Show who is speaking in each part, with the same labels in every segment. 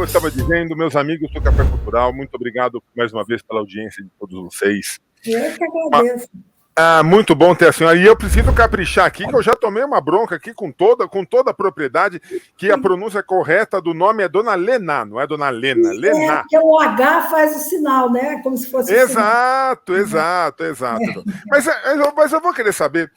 Speaker 1: eu estava dizendo, meus amigos do Café Cultural, muito obrigado mais uma vez pela audiência de todos vocês.
Speaker 2: Eu que agradeço.
Speaker 1: Muito bom ter a senhora. E eu preciso caprichar aqui, que eu já tomei uma bronca aqui com toda a propriedade, que a pronúncia correta do nome é Dona Lena, não é Dona Lena. Lena.
Speaker 2: Porque o H faz o sinal, né? Como se fosse
Speaker 1: exato. Mas eu vou querer saber,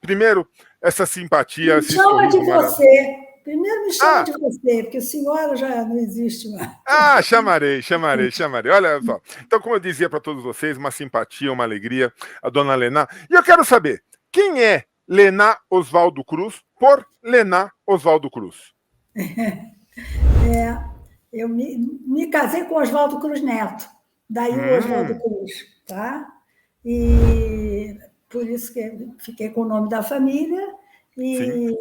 Speaker 1: primeiro, essa simpatia.
Speaker 2: Me chama de você. Primeiro me chama de você, porque o senhor já não existe mais.
Speaker 1: Chamarei. Olha só. Então, como eu dizia para todos vocês, uma simpatia, uma alegria, a Dona Lena. E eu quero saber, quem é Lena Oswaldo Cruz por Lena Oswaldo Cruz?
Speaker 2: Eu me casei com Oswaldo Cruz Neto, daí o Oswaldo Cruz, tá? E por isso que fiquei com o nome da família e,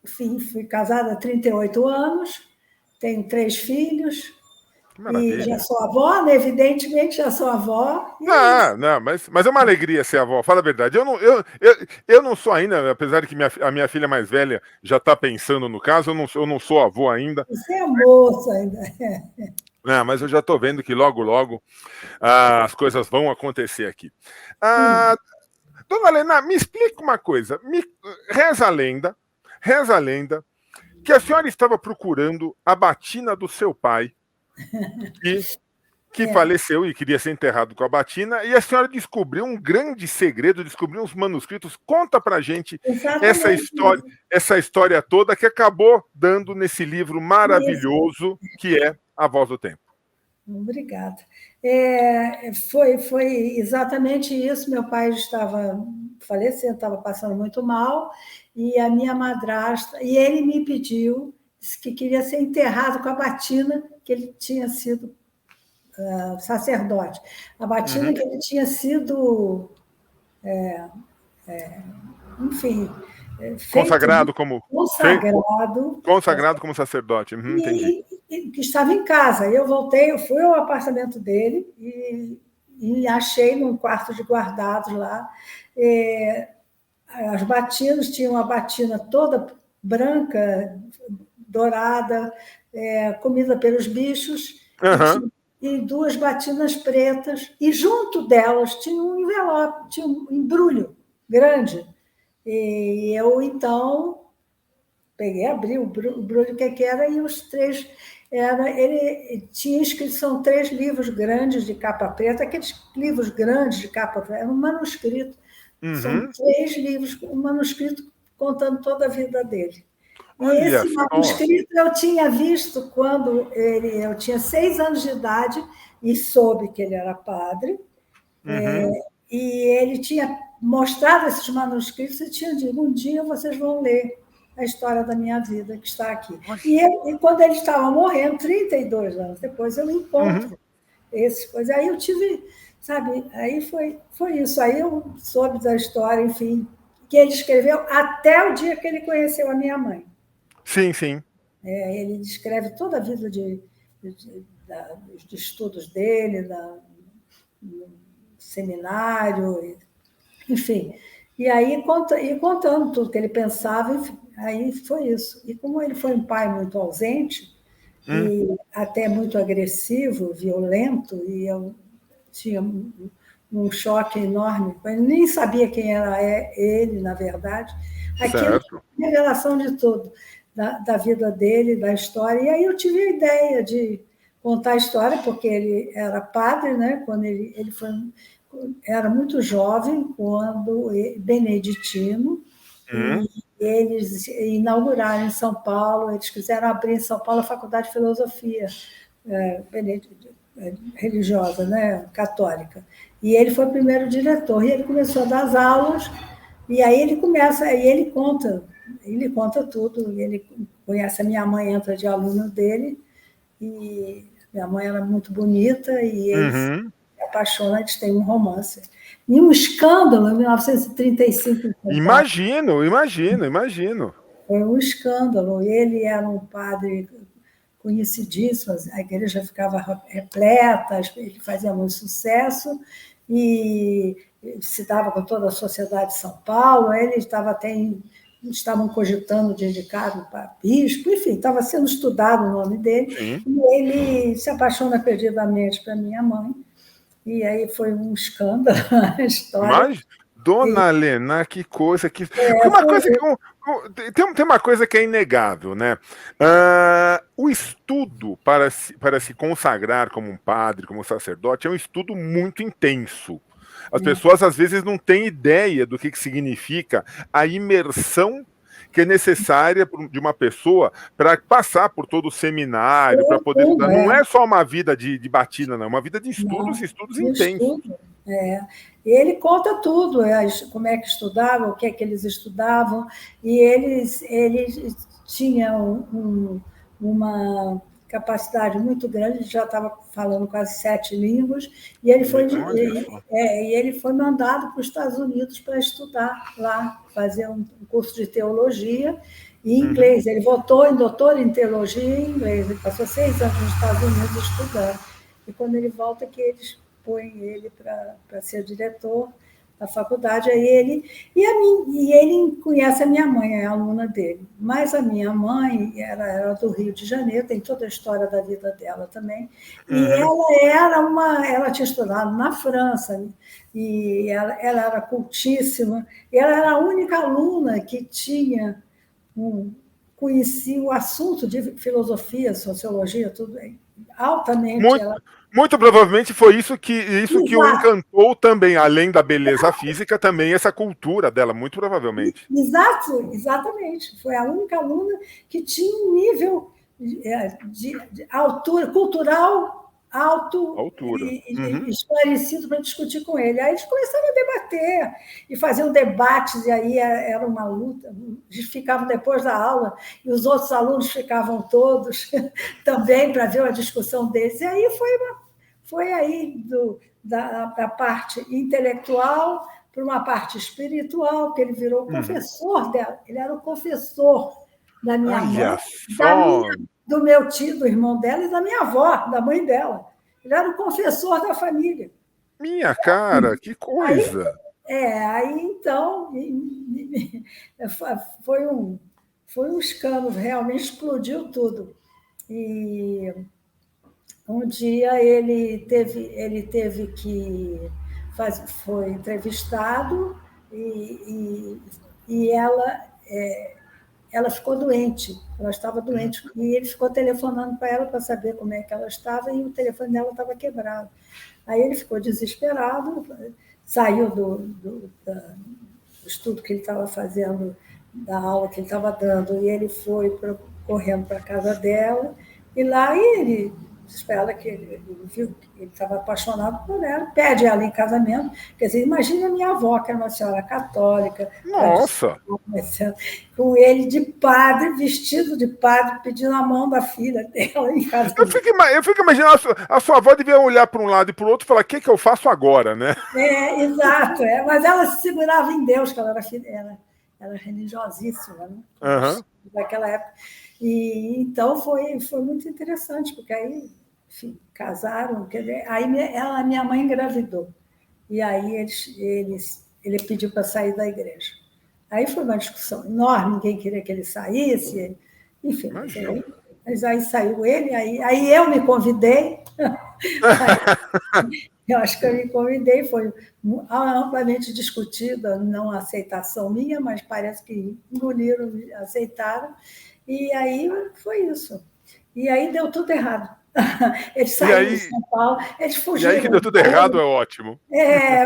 Speaker 2: enfim, fui casada há 38 anos, tenho 3 filhos e já sou avó, né? Evidentemente já sou avó.
Speaker 1: Não, mas é uma alegria ser avó, fala a verdade. Eu não sou ainda, apesar de que a minha filha mais velha já está pensando no caso, eu não sou avô ainda.
Speaker 2: Você é moço ainda.
Speaker 1: Mas eu já estou vendo que logo as coisas vão acontecer aqui. Dona Lena, me explica uma coisa. Reza a lenda que a senhora estava procurando a batina do seu pai, que faleceu e queria ser enterrado com a batina, e a senhora descobriu um grande segredo, descobriu uns manuscritos. Conta pra gente essa história toda que acabou dando nesse livro maravilhoso que é A Voz do Tempo.
Speaker 2: Obrigada. Foi exatamente isso. Meu pai estava falecendo, estava passando muito mal, e a minha madrasta, e ele me pediu, disse que queria ser enterrado com a batina, que ele tinha sido sacerdote. A batina que ele tinha sido, enfim,
Speaker 1: consagrado como sacerdote. Entendi.
Speaker 2: E que estava em casa. Eu voltei, eu fui ao apartamento dele e achei num quarto de guardados lá as batinas. Tinha uma batina toda branca, dourada, comida pelos bichos, e 2 batinas pretas, e junto delas tinha um envelope, tinha um embrulho grande. E eu, então, peguei, abri o embrulho, o que era, e os 3... ele tinha escrito, são 3 livros grandes de capa preta, aqueles livros grandes de capa preta, era um manuscrito. São 3 livros, um manuscrito contando toda a vida dele. E esse manuscrito eu tinha visto quando eu tinha 6 anos de idade e soube que ele era padre. E ele tinha mostrado esses manuscritos e tinha dito: um dia vocês vão ler a história da minha vida que está aqui. E quando ele estava morrendo, 32 anos depois, eu encontro essas coisas. Aí eu tive, sabe, aí foi isso. Aí eu soube da história, enfim, que ele escreveu até o dia que ele conheceu a minha mãe.
Speaker 1: Sim.
Speaker 2: Ele descreve toda a vida de estudos dele, no seminário, enfim. E aí contando tudo que ele pensava, enfim, aí foi isso. E como ele foi um pai muito ausente, e até muito agressivo, violento, e eu tinha um choque enorme, eu nem sabia quem era ele, na verdade. Aquilo foi a revelação de tudo, da vida dele, da história. E aí eu tive a ideia de contar a história, porque ele era padre, né? Quando ele era muito jovem, quando beneditino, e eles inauguraram em São Paulo, eles quiseram abrir em São Paulo a Faculdade de Filosofia religiosa, né? Católica. E ele foi o primeiro diretor, e ele começou a dar as aulas, e aí ele conta tudo, ele conhece a minha mãe, entra de aluno dele, e minha mãe era muito bonita, e ele se apaixona, eles têm um romance. E um escândalo em 1935.
Speaker 1: Imagino.
Speaker 2: Foi um escândalo. Ele era um padre conhecidíssimo, a igreja ficava repleta, ele fazia muito sucesso, e se dava com toda a sociedade de São Paulo. Ele estava até estavam cogitando de indicá-lo para bispo, enfim, estava sendo estudado o nome dele,
Speaker 1: Sim.
Speaker 2: e ele se apaixona perdidamente para minha mãe, e aí foi um escândalo a história.
Speaker 1: Mas, Dona Helena, que coisa que. Porque
Speaker 2: É,
Speaker 1: uma
Speaker 2: foi,
Speaker 1: coisa que. Tem uma coisa que é inegável, né? O estudo para se consagrar como um padre, como um sacerdote, é um estudo muito intenso. As pessoas, às vezes, não têm ideia do que significa a imersão que é necessária de uma pessoa para passar por todo o seminário, para poder estudar. Não é só uma vida de batina, não, é uma vida de estudos e estudos intensos.
Speaker 2: Estudo, ele conta tudo, como é que estudava, o que é que eles estudavam, e eles tinham uma capacidade muito grande, ele já estava falando quase 7 línguas, e ele foi mandado para os Estados Unidos para estudar lá, fazer um curso de teologia em inglês. Ele voltou em doutor em teologia em inglês, ele passou 6 anos nos Estados Unidos estudando. E quando ele volta, que eles põem ele para ser diretor da faculdade, aí ele conhece a minha mãe, é aluna dele. Mas a minha mãe era do Rio de Janeiro, tem toda a história da vida dela também. E ela tinha estudado na França, e ela era cultíssima, e ela era a única aluna que conhecia o assunto de filosofia, sociologia, tudo altamente.
Speaker 1: Muito provavelmente foi isso que o
Speaker 2: Exato.
Speaker 1: encantou também, além da beleza física, também essa cultura dela, muito provavelmente.
Speaker 2: Exatamente. Foi a única aluna que tinha um nível de altura cultural alto e esclarecido para discutir com ele. Aí eles começaram a debater e faziam debates, e aí era uma luta. Eles ficavam depois da aula e os outros alunos ficavam todos também para ver a discussão deles. E aí foi aí da parte intelectual para uma parte espiritual, que ele virou confessor dela. Ele era o confessor da minha mãe, do meu tio, do irmão dela, e da minha avó, da mãe dela. Ele era o confessor da família.
Speaker 1: Minha cara, que coisa!
Speaker 2: Aí então, foi um escândalo, realmente explodiu tudo. E um dia ele teve que foi entrevistado e ela ficou doente, ela estava doente, e ele ficou telefonando para ela para saber como é que ela estava, e o telefone dela estava quebrado. Aí ele ficou desesperado, saiu do estudo que ele estava fazendo, da aula que ele estava dando, e ele foi correndo para a casa dela, e lá ele espera que ele viu que ele estava apaixonado por ela, pede ela em casamento. Quer dizer, imagina a minha avó, que era uma senhora católica,
Speaker 1: nossa,
Speaker 2: com ele de padre, vestido de padre, pedindo a mão da filha dela em casamento.
Speaker 1: Eu fico imaginando, a sua avó devia olhar para um lado e para o outro e falar: o que eu faço agora, né?
Speaker 2: Exato, mas ela se segurava em Deus, que ela era filha, ela religiosíssima, né? Daquela época. E então foi muito interessante, porque aí, enfim, casaram, aí minha mãe engravidou. E aí ele pediu para sair da igreja. Aí foi uma discussão enorme, ninguém queria que ele saísse, enfim. Mas aí saiu ele, aí eu me convidei. Eu acho que eu me convidei, foi amplamente discutida, não a aceitação minha, mas parece que engoliram, aceitaram, e aí foi isso. E aí deu tudo errado. Eles saíram de São Paulo, eles fugiram.
Speaker 1: E aí que deu tudo errado é ótimo.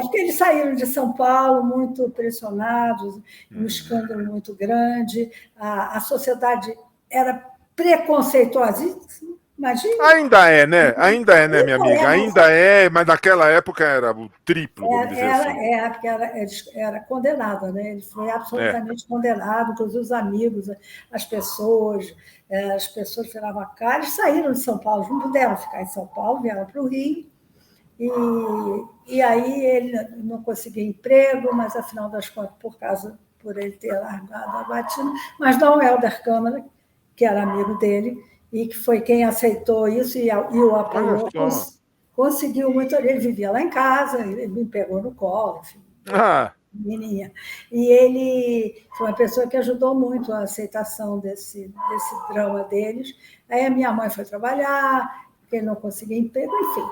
Speaker 2: Porque eles saíram de São Paulo muito pressionados, um escândalo muito grande, a sociedade era preconceituosa. Imagina.
Speaker 1: Ainda é, né? Minha amiga? Ainda é, mas naquela época era o triplo, vamos dizer assim.
Speaker 2: Porque era condenada, né? Ele foi absolutamente condenado, inclusive os amigos, as pessoas viravam a cara, eles saíram de São Paulo, não puderam ficar em São Paulo, vieram para o Rio, e aí ele não conseguia emprego, mas, afinal das contas, por ele ter largado a batina, mas Dom Helder Câmara, que era amigo dele, e que foi quem aceitou isso e o apoiou, conseguiu muito. Ele vivia lá em casa, ele me pegou no colo, enfim. menininha. E ele foi uma pessoa que ajudou muito a aceitação desse drama deles. Aí a minha mãe foi trabalhar, porque ele não conseguia emprego, enfim.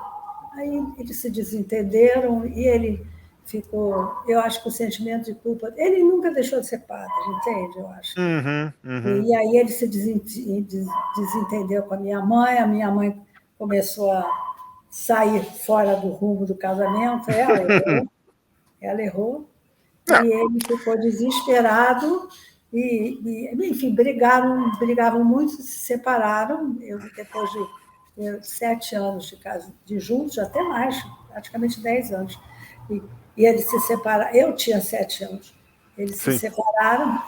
Speaker 2: Aí eles se desentenderam e ele ficou... Eu acho que o sentimento de culpa... Ele nunca deixou de ser padre, entende? Eu acho. E aí ele se desentendeu com a minha mãe começou a sair fora do rumo do casamento, ela errou, e ele ficou desesperado, enfim, brigavam muito, se separaram, depois de 7 anos de juntos, até mais, praticamente 10 anos, e eles se separaram, eu tinha 7 anos, eles se separaram,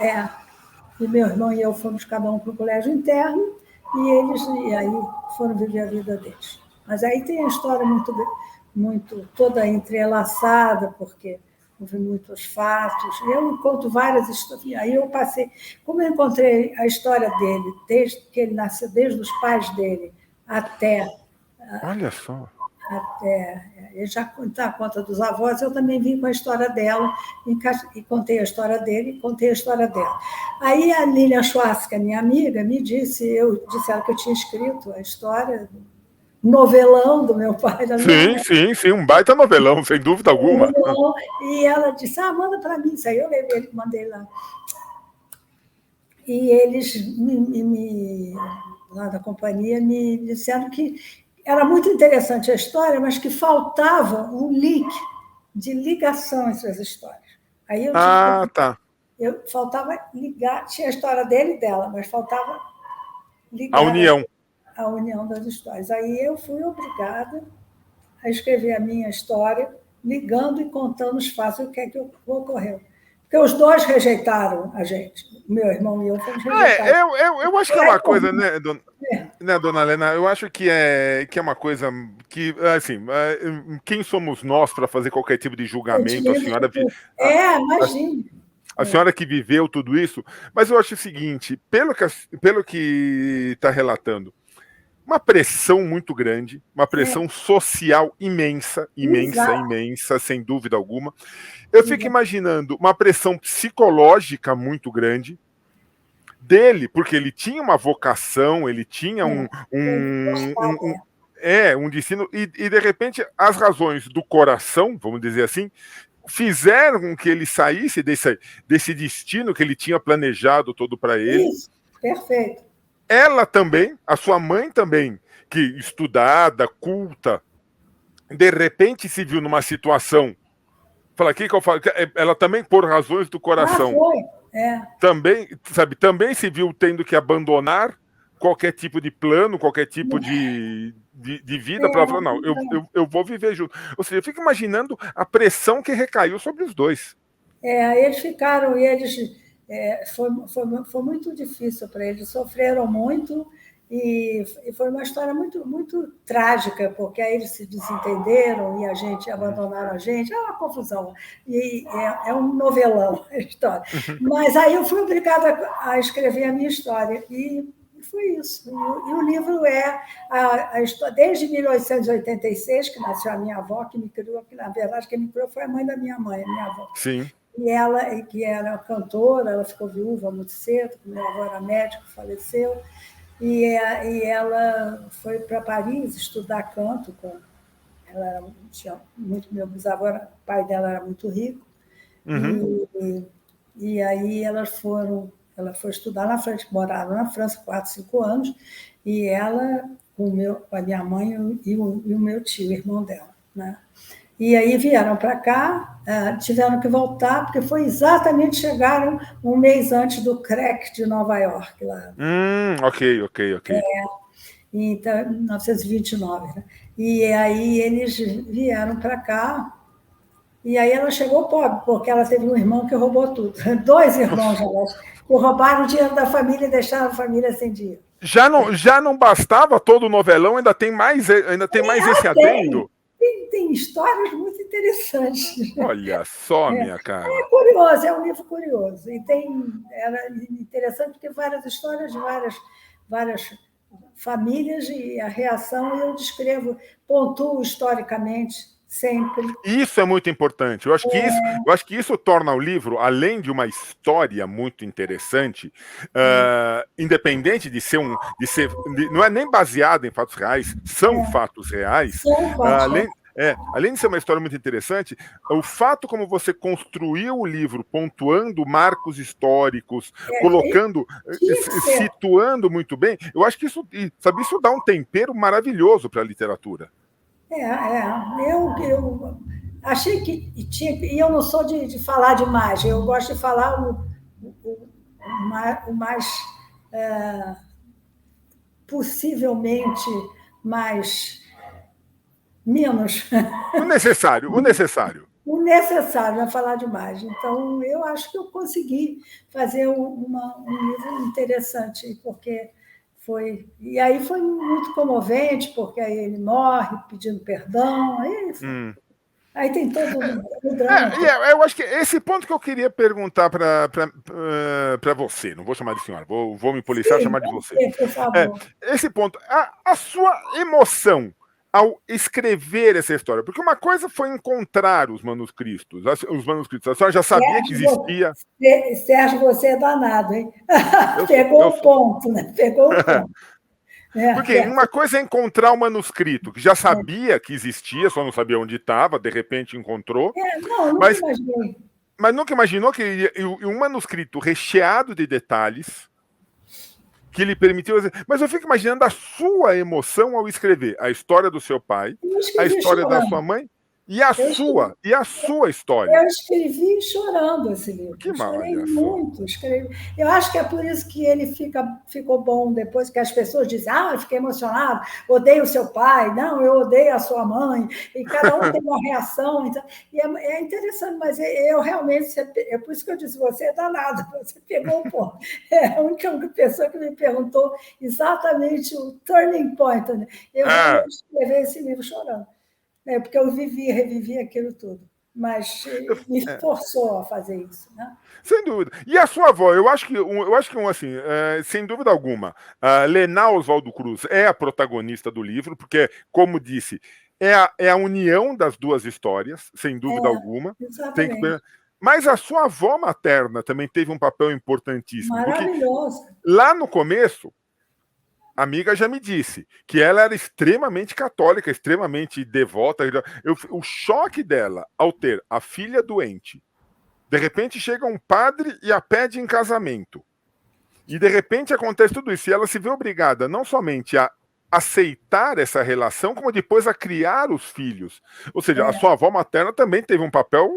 Speaker 2: e meu irmão e eu fomos cada um para o colégio interno, e aí foram viver a vida deles. Mas aí tem a história muito toda entrelaçada, porque houve muitos fatos. Eu conto várias histórias. Aí eu passei... Como eu encontrei a história dele, desde que ele nasceu, desde os pais dele até...
Speaker 1: Olha só.
Speaker 2: Ele já dá conta dos avós, eu também vim com a história dela, e contei a história dele, e contei a história dela. Aí a Lilian Schwartz, que é minha amiga, me disse, eu disse ela que eu tinha escrito a história, novelão do meu pai, da minha mãe.
Speaker 1: Sim, um baita novelão, sem dúvida alguma.
Speaker 2: E ela disse, manda para mim isso aí. Eu levei, mandei lá. E eles, lá da companhia, me disseram que era muito interessante a história, mas que faltava um link de ligação entre as histórias. Aí eu
Speaker 1: tá.
Speaker 2: Faltava ligar, tinha a história dele e dela, mas faltava ligar a união das histórias. Aí eu fui obrigada a escrever a minha história, ligando e contando os fatos, o que é que ocorreu. Porque os dois rejeitaram a gente. Meu irmão e eu fomos rejeitados.
Speaker 1: Eu acho que é uma coisa, né, dona Helena? Eu acho que é uma coisa que, assim, quem somos nós para fazer qualquer tipo de julgamento? A senhora...
Speaker 2: imagina.
Speaker 1: A senhora que viveu tudo isso, mas eu acho o seguinte, pelo que está relatando, uma pressão muito grande, uma pressão social imensa, sem dúvida alguma. Eu fico imaginando uma pressão psicológica muito grande dele, porque ele tinha uma vocação, ele tinha um destino, e de repente as razões do coração, vamos dizer assim, fizeram com que ele saísse desse destino que ele tinha planejado todo para ele.
Speaker 2: Isso, perfeito.
Speaker 1: Ela também, a sua mãe também, que estudada, culta, de repente se viu numa situação. Fala aqui que eu falo, ela também, por razões do coração, também se viu tendo que abandonar qualquer tipo de plano, qualquer tipo de vida, para ela falar, não, eu vou viver junto. Ou seja, eu fico imaginando a pressão que recaiu sobre os dois.
Speaker 2: Eles ficaram, foi muito difícil para eles, sofreram muito, e foi uma história muito, muito trágica, porque aí eles se desentenderam e a gente abandonaram a gente, é uma confusão, e é um novelão a história. Mas aí eu fui obrigada a escrever a minha história, e foi isso. E o livro é a história, desde 1886, que nasceu a minha avó, que me criou, que na verdade quem me criou foi a mãe da minha mãe, a minha avó.
Speaker 1: Sim.
Speaker 2: E ela, que era cantora, ela ficou viúva muito cedo, meu avô era médico, faleceu, e ela foi para Paris estudar canto. Ela tinha muito, meu bisavô, o pai dela era muito rico, e aí ela foi estudar na França, moraram na França 4, 5 anos, e ela, com a minha mãe e o meu tio, irmão dela, né? E aí vieram para cá, tiveram que voltar, porque foi exatamente, chegaram um mês antes do crack de Nova York. Lá.
Speaker 1: Ok.
Speaker 2: Então, 1929. Né? E aí eles vieram para cá, e aí ela chegou pobre, porque ela teve um irmão que roubou tudo. 2 irmãos, elas, que roubaram o dinheiro da família e deixaram a família sem dinheiro.
Speaker 1: Já não bastava todo o novelão, ainda tem mais esse adendo.
Speaker 2: Tem histórias muito interessantes.
Speaker 1: Olha só, minha cara.
Speaker 2: É curioso, é um livro curioso. E era interessante porque várias histórias de várias famílias, e a reação eu descrevo, pontuo historicamente sempre.
Speaker 1: Isso é muito importante. Eu acho que isso torna o livro, além de uma história muito interessante, independente de ser não é nem baseado em fatos reais, são fatos reais.
Speaker 2: São fatos.
Speaker 1: Além de ser uma história muito interessante, o fato como você construiu o livro, pontuando marcos históricos, colocando, situando muito bem, eu acho que isso dá um tempero maravilhoso para a literatura.
Speaker 2: Eu achei que tinha. E eu não sou de falar demais, eu gosto de falar o mais possivelmente mais menos.
Speaker 1: O necessário.
Speaker 2: O necessário, não é falar demais. Então, eu acho que eu consegui fazer um livro interessante, porque foi. E aí foi muito comovente, porque aí ele morre pedindo perdão. Aí tem todo o drama.
Speaker 1: Eu acho que esse ponto que eu queria perguntar para você, não vou chamar de senhora, vou me policiar e chamar de você.
Speaker 2: Por favor.
Speaker 1: Esse ponto, a sua emoção ao escrever essa história, porque uma coisa foi encontrar os manuscritos, a senhora já sabia que existia.
Speaker 2: Sérgio, você é danado, hein? Pegou o ponto, né? Pegou o ponto.
Speaker 1: Porque uma coisa é encontrar o manuscrito, que já sabia que existia, só não sabia onde estava, de repente encontrou.
Speaker 2: Nunca imaginei.
Speaker 1: Mas nunca imaginou que um manuscrito recheado de detalhes que lhe permitiu. Mas eu fico imaginando a sua emoção ao escrever a história do seu pai, a história da sua mãe e a sua história.
Speaker 2: Eu escrevi chorando esse livro.
Speaker 1: Que
Speaker 2: chorei muito. Eu acho que é por isso que ele ficou bom depois, que as pessoas dizem, eu fiquei emocionado, odeio o seu pai, não, eu odeio a sua mãe, e cada um tem uma reação. Então, e é interessante, mas eu realmente, é por isso que eu disse, você é danado, você pegou o ponto. É a única pessoa que me perguntou exatamente o turning point. Né? Eu realmente escrevi esse livro chorando. Porque eu revivi aquilo tudo. Mas me forçou a fazer isso. Né?
Speaker 1: Sem dúvida. E a sua avó, eu acho que assim, sem dúvida alguma, Lená Oswaldo Cruz é a protagonista do livro, porque, como disse, é a união das duas histórias, sem dúvida alguma.
Speaker 2: Exatamente.
Speaker 1: Mas a sua avó materna também teve um papel importantíssimo.
Speaker 2: Maravilhoso.
Speaker 1: Porque lá no começo, a amiga já me disse que ela era extremamente católica, extremamente devota. O choque dela ao ter a filha doente, de repente chega um padre e a pede em casamento. E de repente acontece tudo isso. E ela se vê obrigada não somente a aceitar essa relação, como depois a criar os filhos. Ou seja, a sua avó materna também teve um papel,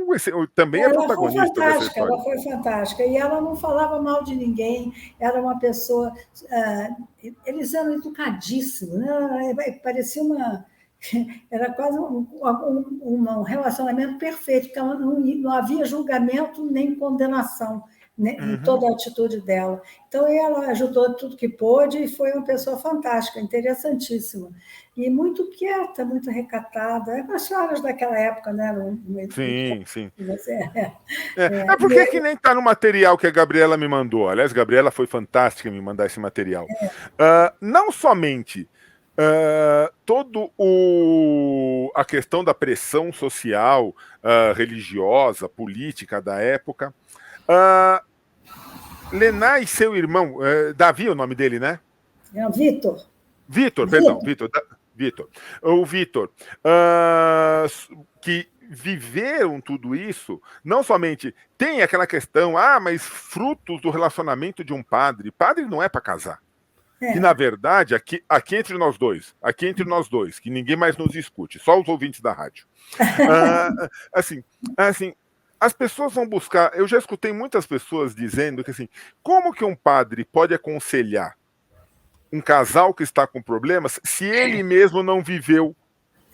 Speaker 1: também é protagonista dessa história.
Speaker 2: Ela foi fantástica. E ela não falava mal de ninguém, era uma pessoa... eles eram educadíssimos, né? Parecia uma... Era quase um relacionamento perfeito, porque não havia julgamento nem condenação, né, em toda a atitude dela. Então, ela ajudou tudo que pôde e foi uma pessoa fantástica, interessantíssima. E muito quieta, muito recatada. É as senhoras daquela época, né?
Speaker 1: Sim. Por que nem está no material que a Gabriela me mandou? Aliás, a Gabriela foi fantástica em me mandar esse material. Não somente a questão da pressão social, religiosa, política da época. Lená e seu irmão, Davi é o nome dele, né?
Speaker 2: É o Vitor.
Speaker 1: Vitor. O Vitor, que viveram tudo isso, não somente tem aquela questão, mas frutos do relacionamento de um padre. Padre não é para casar. E, na verdade, aqui entre nós dois, que ninguém mais nos escute, só os ouvintes da rádio. Assim, as pessoas vão buscar... Eu já escutei muitas pessoas dizendo que, assim, como que um padre pode aconselhar um casal que está com problemas se ele mesmo não viveu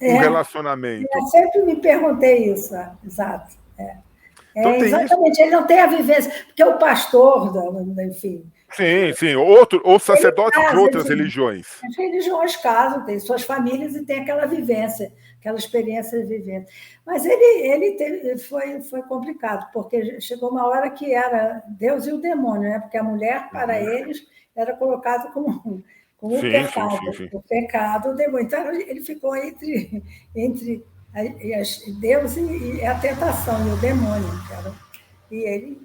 Speaker 1: um relacionamento?
Speaker 2: Eu sempre me perguntei isso, exato.
Speaker 1: Então,
Speaker 2: exatamente, isso. Ele não tem a vivência, porque o pastor, enfim...
Speaker 1: Sim, ou sacerdote de outras religiões.
Speaker 2: As religiões casam, tem suas famílias e tem aquela vivência, aquela experiência de vivência. Mas foi complicado, porque chegou uma hora que era Deus e o demônio, né? Porque a mulher, para eles, era colocada como pecado. Sim. O pecado, o demônio. Então, ele ficou entre Deus e a tentação, e o demônio. E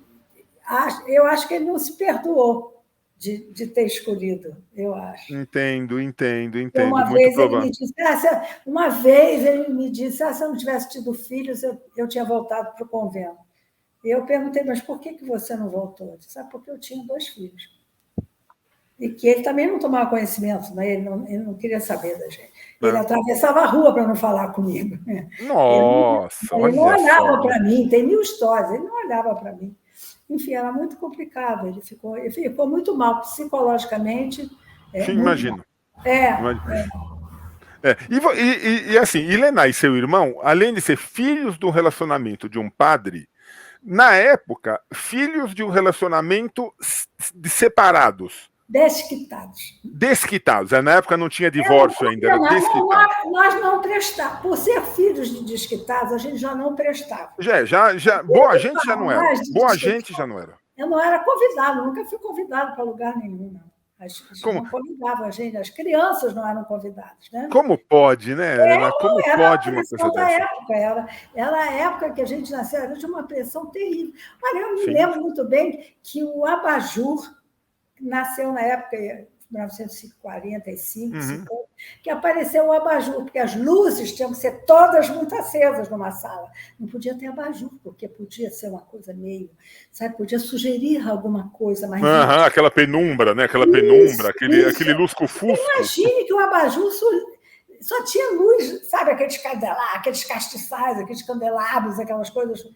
Speaker 2: eu acho que ele não se perdoou de ter escolhido, eu acho.
Speaker 1: Entendo.
Speaker 2: Uma
Speaker 1: Muito
Speaker 2: vez ele
Speaker 1: provável.
Speaker 2: me disse, se eu não tivesse tido filhos, eu tinha voltado para o convento. E eu perguntei, mas por que você não voltou? Ele disse, porque eu tinha 2 filhos. E que ele também não tomava conhecimento, né? Ele não queria saber da gente. Ele atravessava a rua para não falar comigo.
Speaker 1: Nossa,
Speaker 2: ele não
Speaker 1: olha
Speaker 2: olhava
Speaker 1: só.
Speaker 2: para mim, tem 1000 histórias, ele não olhava para mim. Enfim, era muito complicado, ele ficou muito mal psicologicamente.
Speaker 1: Sim,
Speaker 2: Muito
Speaker 1: imagino.
Speaker 2: mal.
Speaker 1: E assim, Helena e seu irmão, além de ser filhos do relacionamento de um padre, na época, filhos de um relacionamento separados.
Speaker 2: Desquitados.
Speaker 1: Na época não tinha divórcio ainda, era desquitado.
Speaker 2: Nós não prestávamos. Por ser filhos de desquitados, a gente já não prestava.
Speaker 1: Boa gente já não era. Boa gente já não era.
Speaker 2: Eu não era convidado, nunca fui convidado para lugar nenhum, não. Não convidavam a gente, as crianças não eram convidadas, né?
Speaker 1: Como pode, né, Helena? Como pode uma coisa dessa?
Speaker 2: Era a época que a gente nasceu, era de uma pressão terrível. Olha, eu me lembro muito bem que o abajur nasceu na época, 1945, 50, que apareceu o abajur, porque as luzes tinham que ser todas muito acesas numa sala. Não podia ter abajur, porque podia ser uma coisa meio, sabe, podia sugerir alguma coisa mais.
Speaker 1: Aquela penumbra, né? Aquela penumbra, aquele lusco-fusco.
Speaker 2: Imagine que o abajur só tinha luz, sabe, aqueles castiçais, aqueles candelabros, aquelas coisas.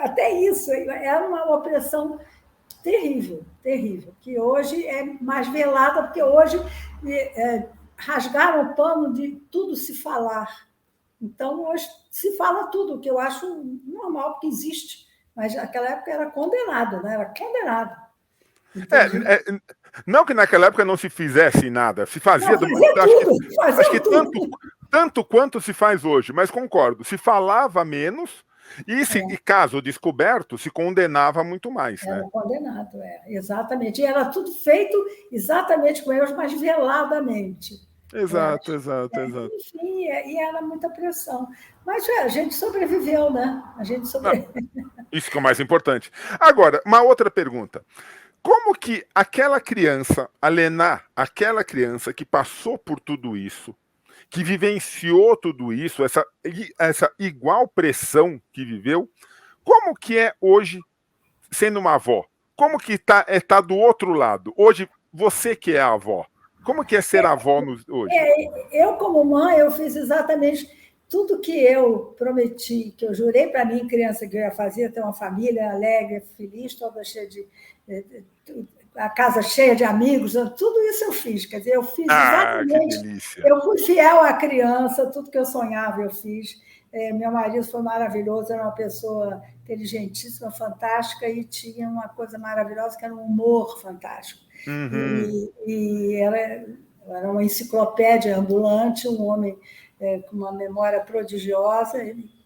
Speaker 2: Até isso, era uma opressão terrível, que hoje é mais velada, porque hoje rasgaram o pano de tudo se falar. Então, hoje se fala tudo, que eu acho normal, porque existe, mas naquela época era condenado, né? Era condenado.
Speaker 1: Não que naquela época não se fizesse nada, se fazia acho que tanto quanto se faz hoje, mas concordo, se falava menos. E caso descoberto, se condenava muito mais.
Speaker 2: Era,
Speaker 1: né?
Speaker 2: Condenado, exatamente. E era tudo feito exatamente com eles, mas veladamente.
Speaker 1: Exato.
Speaker 2: Enfim, e era muita pressão. Mas a gente sobreviveu, né?
Speaker 1: Isso que é o mais importante. Agora, uma outra pergunta. Como que aquela criança, a Lena, aquela criança que passou por tudo isso, que vivenciou tudo isso, essa igual pressão que viveu, como que é hoje sendo uma avó? Como que tá do outro lado? Hoje, você que é a avó, como que é ser avó hoje?
Speaker 2: Eu, como mãe, eu fiz exatamente tudo que eu prometi, que eu jurei para mim, criança, que eu ia fazer, ter uma família alegre, feliz, toda cheia a casa cheia de amigos, tudo isso eu fiz. Quer dizer, eu fiz exatamente.
Speaker 1: Que delícia.
Speaker 2: Eu fui fiel à criança, tudo que eu sonhava eu fiz. Meu marido foi maravilhoso, era uma pessoa inteligentíssima, fantástica, e tinha uma coisa maravilhosa, que era um humor fantástico. E era uma enciclopédia ambulante, um homem com uma memória prodigiosa,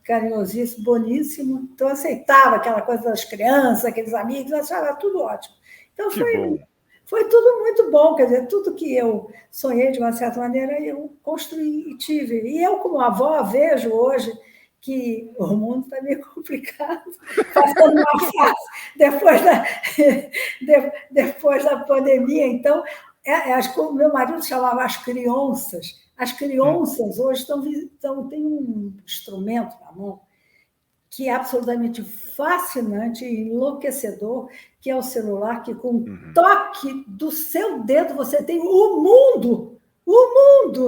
Speaker 2: carinhosíssimo, boníssimo. Então, aceitava aquela coisa das crianças, aqueles amigos, achava tudo ótimo. Então, foi tudo muito bom, quer dizer, tudo que eu sonhei, de uma certa maneira, eu construí e tive. E eu, como avó, vejo hoje que o mundo está meio complicado, passando uma fase depois da pandemia. Então, como meu marido chamava as crianças. As crianças hoje têm um instrumento na mão que é absolutamente fascinante e enlouquecedor, que é o celular, que com o toque do seu dedo você tem o mundo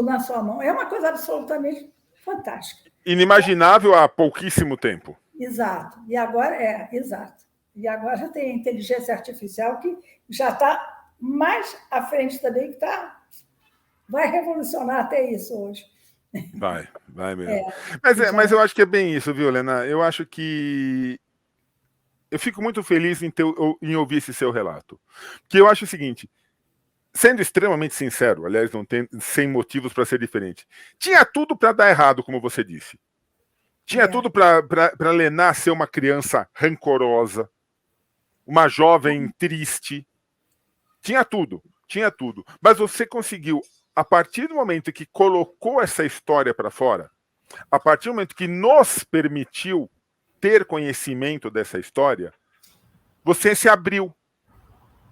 Speaker 2: na sua mão. É uma coisa absolutamente fantástica.
Speaker 1: Inimaginável há pouquíssimo tempo.
Speaker 2: Exato. E agora exato. E agora tem a inteligência artificial que já está mais à frente também, que vai revolucionar até isso hoje.
Speaker 1: Vai mesmo. Mas eu acho que é bem isso, viu, Helena? Eu acho que eu fico muito feliz em ouvir esse seu relato. Porque eu acho o seguinte, sendo extremamente sincero, aliás, não tem sem motivos para ser diferente, tinha tudo para dar errado, como você disse. Tinha tudo para Lena ser uma criança rancorosa, uma jovem triste. Tinha tudo. Mas você conseguiu, a partir do momento que colocou essa história para fora, a partir do momento que nos permitiu ter conhecimento dessa história, você se abriu.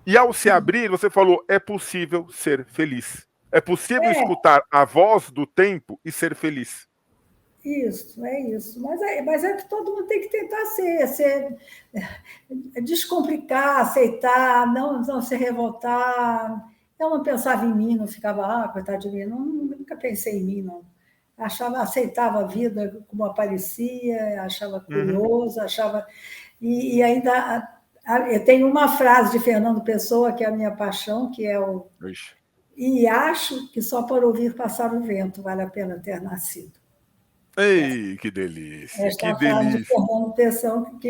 Speaker 1: E ao se abrir, você falou, é possível ser feliz. É possível escutar a voz do tempo e ser feliz.
Speaker 2: Isso, é isso. Mas é que todo mundo tem que tentar descomplicar, aceitar, não se revoltar. Eu não pensava em mim, não ficava, coitado de mim, nunca pensei em mim, não. Aceitava a vida como aparecia, achava curioso, achava. E ainda eu tenho uma frase de Fernando Pessoa, que é a minha paixão, que é o.
Speaker 1: Ixi.
Speaker 2: E acho que só para ouvir passar o vento vale a pena ter nascido.
Speaker 1: Ei, que delícia,
Speaker 2: Esta
Speaker 1: que
Speaker 2: frase de
Speaker 1: delícia.
Speaker 2: Fernando Pessoa, que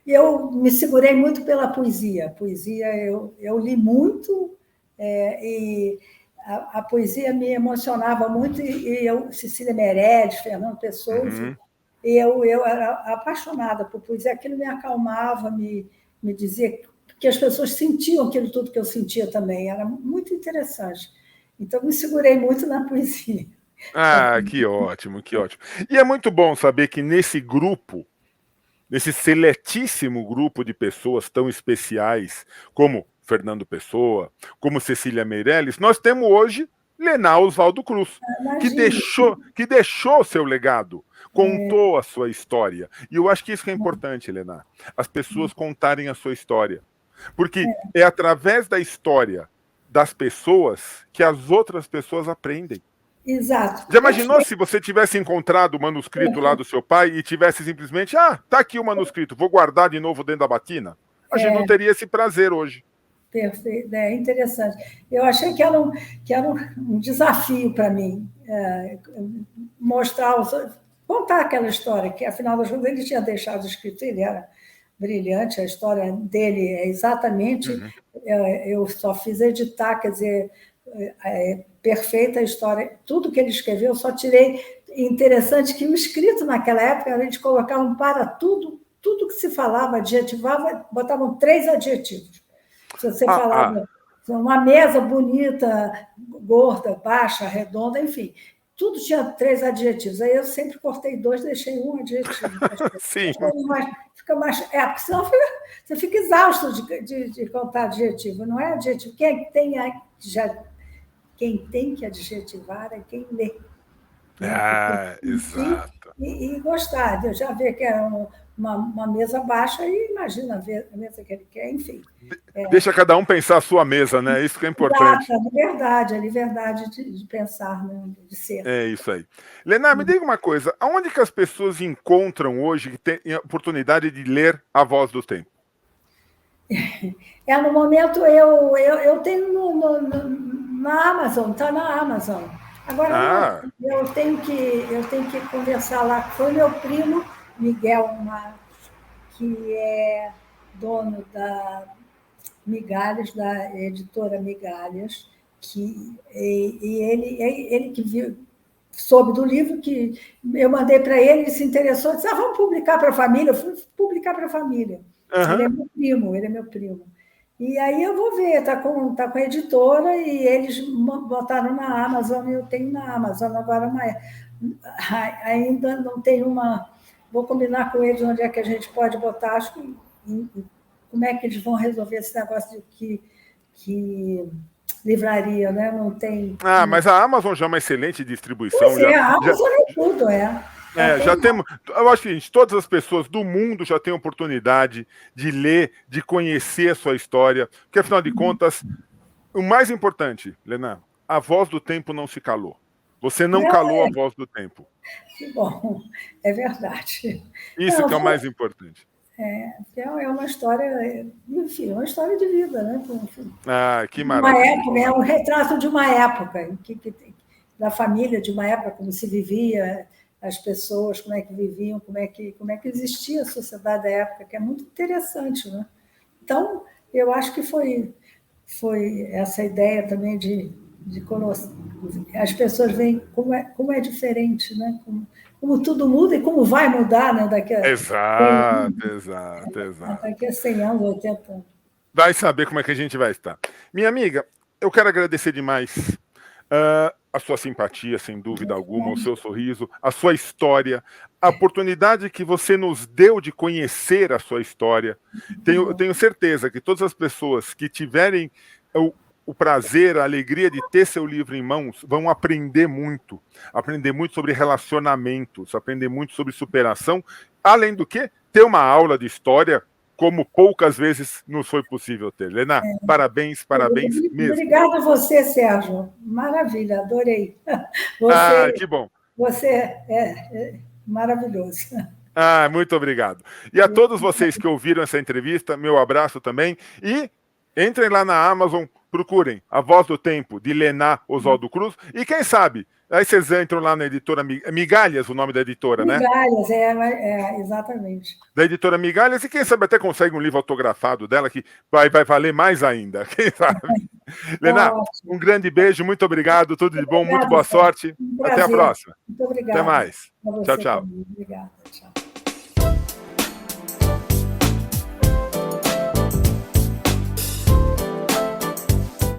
Speaker 2: eu me segurei muito pela poesia. A poesia eu li muito, e a poesia me emocionava muito, e Cecília Meirelles, Fernando Pessoa, enfim, eu era apaixonada por poesia. Aquilo me acalmava, me dizia que as pessoas sentiam aquilo tudo que eu sentia também. Era muito interessante. Então, me segurei muito na poesia.
Speaker 1: Ah, que ótimo, que ótimo. E é muito bom saber que nesse grupo, nesse seletíssimo grupo de pessoas tão especiais como Fernando Pessoa, como Cecília Meirelles, nós temos hoje Lenar Oswaldo Cruz, que deixou seu legado, contou a sua história. E eu acho que isso que é importante, Lenar, as pessoas contarem a sua história. Porque é através da história das pessoas que as outras pessoas aprendem.
Speaker 2: Exato.
Speaker 1: Já imaginou se você tivesse encontrado o manuscrito lá do seu pai e tivesse simplesmente, tá aqui o manuscrito, vou guardar de novo dentro da batina? A gente não teria esse prazer hoje.
Speaker 2: Perfeito, é interessante. Eu achei que era um desafio para mim, contar aquela história, que afinal das contas ele tinha deixado escrito, ele era brilhante, a história dele é exatamente, eu só fiz editar, quer dizer, perfeita a história, tudo que ele escreveu, eu só tirei. Interessante que o escrito naquela época, a gente colocava para tudo que se falava, adjetivava, botavam 3 adjetivos. Se você falava uma mesa bonita, gorda, baixa, redonda, enfim, tudo tinha 3 adjetivos. Aí eu sempre cortei 2, deixei um adjetivo.
Speaker 1: Sim.
Speaker 2: Fica mais. Porque senão você fica exausto de contar adjetivo. Não é adjetivo. Quem tem que adjetivar é quem lê.
Speaker 1: Exato.
Speaker 2: E gostar. Eu já vi que é uma mesa baixa e imagina a mesa que ele quer, enfim.
Speaker 1: Deixa cada um pensar a sua mesa, né? Isso que é importante.
Speaker 2: A liberdade de pensar, né? De ser.
Speaker 1: É isso aí. Lenar, me diga uma coisa, aonde que as pessoas encontram hoje que tem a oportunidade de ler A Voz do Tempo?
Speaker 2: No momento, eu tenho na Amazon, está na Amazon. Agora, eu tenho que conversar lá. Foi meu primo, Miguel, que é dono da Migalhas, da editora Migalhas, ele que soube do livro, que eu mandei para ele, ele se interessou, disse, vamos publicar para a família. Eu fui publicar para a família. Ele é meu primo. E aí eu vou ver, está com a editora e eles botaram na Amazon, e eu tenho na Amazon. Agora ainda não tem uma. Vou combinar com eles onde é que a gente pode botar, acho que como é que eles vão resolver esse negócio de que livraria, né? Não tem.
Speaker 1: Mas a Amazon já é uma excelente distribuição.
Speaker 2: A Amazon é tudo,
Speaker 1: já temos. Eu acho que todas as pessoas do mundo já têm oportunidade de ler, de conhecer a sua história, porque afinal de contas, o mais importante, Lenar, a voz do tempo não se calou. Você não calou a voz do tempo.
Speaker 2: Que bom, é verdade.
Speaker 1: Isso que é o mais importante.
Speaker 2: É uma história, enfim, uma história de vida, né? Enfim,
Speaker 1: que maravilha.
Speaker 2: Uma época, é um retrato de uma época, da família, de uma época, como se vivia, as pessoas, como é que viviam, como é que existia a sociedade da época, que é muito interessante, né? Então, eu acho que foi essa ideia também de as pessoas veem como é diferente, né? Como tudo muda e como vai mudar, né?
Speaker 1: Exato.
Speaker 2: Daqui a 100 anos, 80 anos.
Speaker 1: Vai saber como é que a gente vai estar. Minha amiga, eu quero agradecer demais. a sua simpatia, sem dúvida alguma, o seu sorriso, a sua história, a oportunidade que você nos deu de conhecer a sua história. Tenho certeza que todas as pessoas que tiverem o prazer, a alegria de ter seu livro em mãos, vão aprender muito sobre relacionamentos, aprender muito sobre superação, além do que ter uma aula de história como poucas vezes nos foi possível ter. Lena, parabéns mesmo.
Speaker 2: Obrigada a você, Sérgio. Maravilha, adorei. Você,
Speaker 1: que bom.
Speaker 2: Você é maravilhoso.
Speaker 1: Muito obrigado. E a todos vocês que ouviram essa entrevista, meu abraço também. E entrem lá na Amazon, procurem A Voz do Tempo, de Lena Oswaldo Cruz. E quem sabe, aí vocês entram lá na editora Migalhas, o nome da editora, né?
Speaker 2: Migalhas, exatamente.
Speaker 1: Da editora Migalhas, e quem sabe até consegue um livro autografado dela, que vai valer mais ainda. Quem sabe? Lena, um grande beijo, muito obrigado, tudo de bom, muito boa sorte. Até a próxima.
Speaker 2: Muito obrigada.
Speaker 1: Até mais. Tchau, tchau.
Speaker 2: Obrigada, tchau.